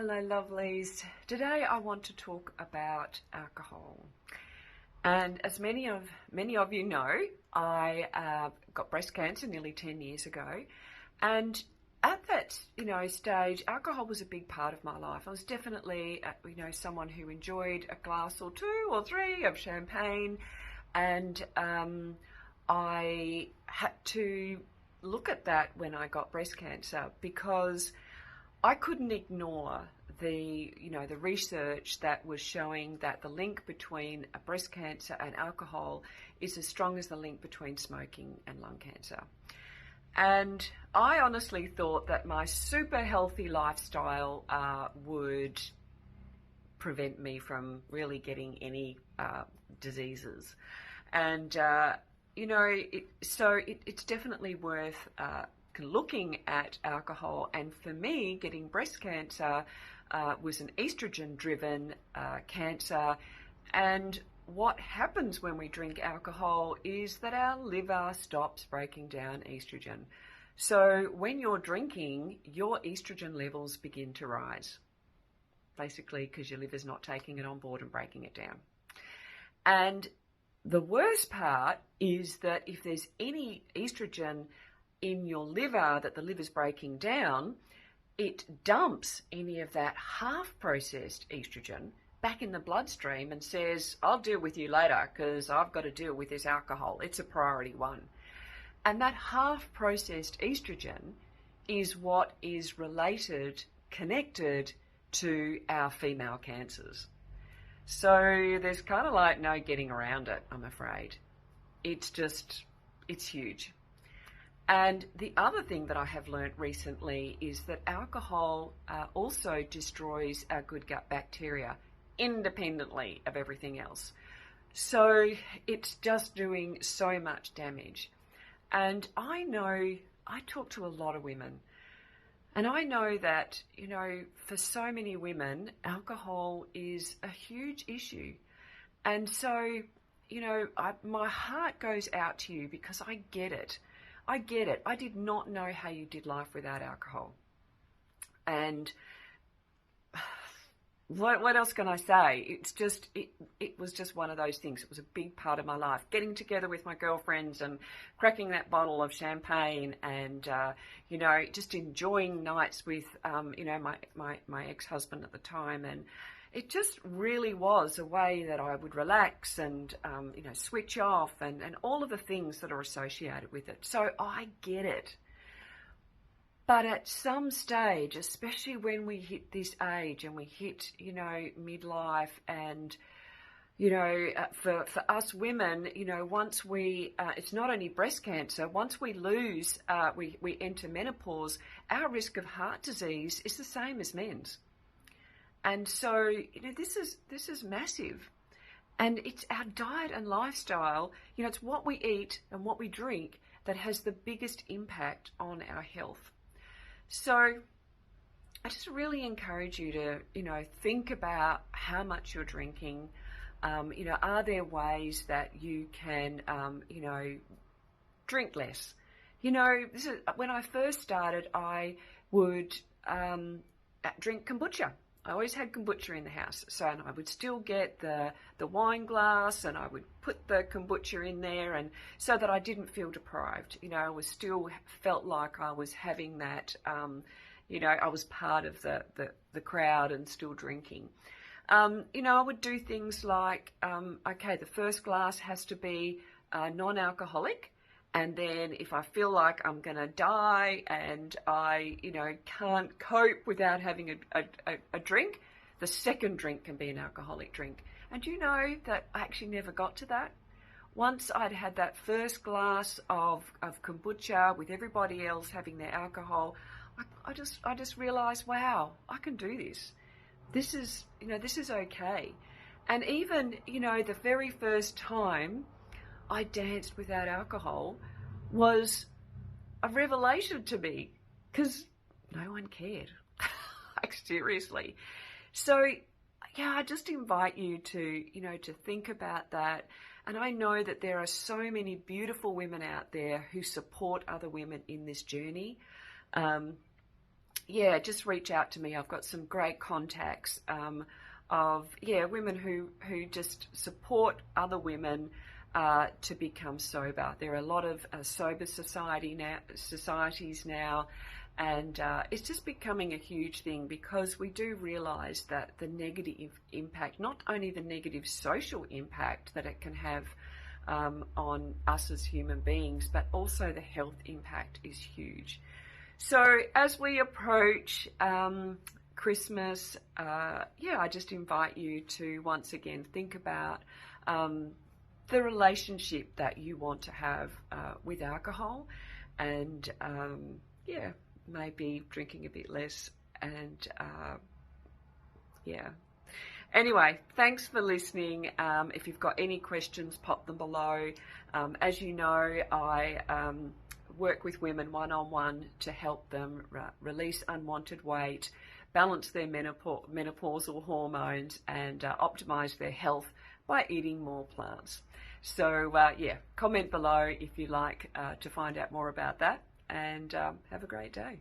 Hello, lovelies. Today I want to talk about alcohol. And as many of you know, I got breast cancer nearly 10 years ago, and at that stage, alcohol was a big part of my life. I was definitely someone who enjoyed a glass or two or three of champagne, and I had to look at that when I got breast cancer because I couldn't ignore the research that was showing that the link between a breast cancer and alcohol is as strong as the link between smoking and lung cancer. And I honestly thought that my super healthy lifestyle would prevent me from really getting any diseases. And it's definitely worth looking at alcohol. And for me, getting breast cancer was an estrogen-driven cancer. And what happens when we drink alcohol is that our liver stops breaking down estrogen. So when you're drinking, your estrogen levels begin to rise, basically because your liver's not taking it on board and breaking it down. And the worst part is that if there's any estrogen in your liver that the liver's breaking down, it dumps any of that half-processed estrogen back in the bloodstream and says, I'll deal with you later because I've got to deal with this alcohol. It's a priority one. And that half-processed estrogen is what is connected to our female cancers. So there's kind of like no getting around it, I'm afraid. It's huge. And the other thing that I have learnt recently is that alcohol also destroys our good gut bacteria independently of everything else. So it's just doing so much damage. And I talk to a lot of women, and I know that, for so many women, alcohol is a huge issue. And so, my heart goes out to you because I get it. I get it. I did not know how you did life without alcohol. And what else can I say? It was just one of those things. It was a big part of my life. Getting together with my girlfriends and cracking that bottle of champagne and, just enjoying nights with, my ex-husband at the time. And it just really was a way that I would relax and, switch off and all of the things that are associated with it. So I get it. But at some stage, especially when we hit this age and we hit, midlife and, for us women, once we, it's not only breast cancer, once we we enter menopause, our risk of heart disease is the same as men's. And so, this is massive. And it's our diet and lifestyle, it's what we eat and what we drink that has the biggest impact on our health. So I just really encourage you to, think about how much you're drinking. Are there ways that you can, drink less? When I first started, I would drink kombucha. I always had kombucha in the house, so I would still get the wine glass and I would put the kombucha in there, and so that I didn't feel deprived. I was still felt like I was having that, I was part of the crowd and still drinking. I would do things like, the first glass has to be non-alcoholic. And then if I feel like I'm going to die and I, can't cope without having a drink, the second drink can be an alcoholic drink. And you know that I actually never got to that. Once I'd had that first glass of kombucha with everybody else having their alcohol, I just realized, wow, I can do this. This is okay. And even, the very first time I danced without alcohol was a revelation to me because no one cared. Like, seriously. So, yeah, I just invite you to, to think about that. And I know that there are so many beautiful women out there who support other women in this journey. yeah, just reach out to me. I've got some great contacts of women who just support other women to become sober. There are a lot of sober societies now, and it's just becoming a huge thing because we do realise that the negative impact, not only the negative social impact that it can have on us as human beings, but also the health impact is huge. So as we approach Christmas, I just invite you to once again think about the relationship that you want to have with alcohol, and maybe drinking a bit less, and Anyway, thanks for listening. If you've got any questions, pop them below. As you know, I work with women one-on-one to help them release unwanted weight, balance their menopausal hormones, and optimize their health by eating more plants. So comment below if you'd like to find out more about that, and have a great day.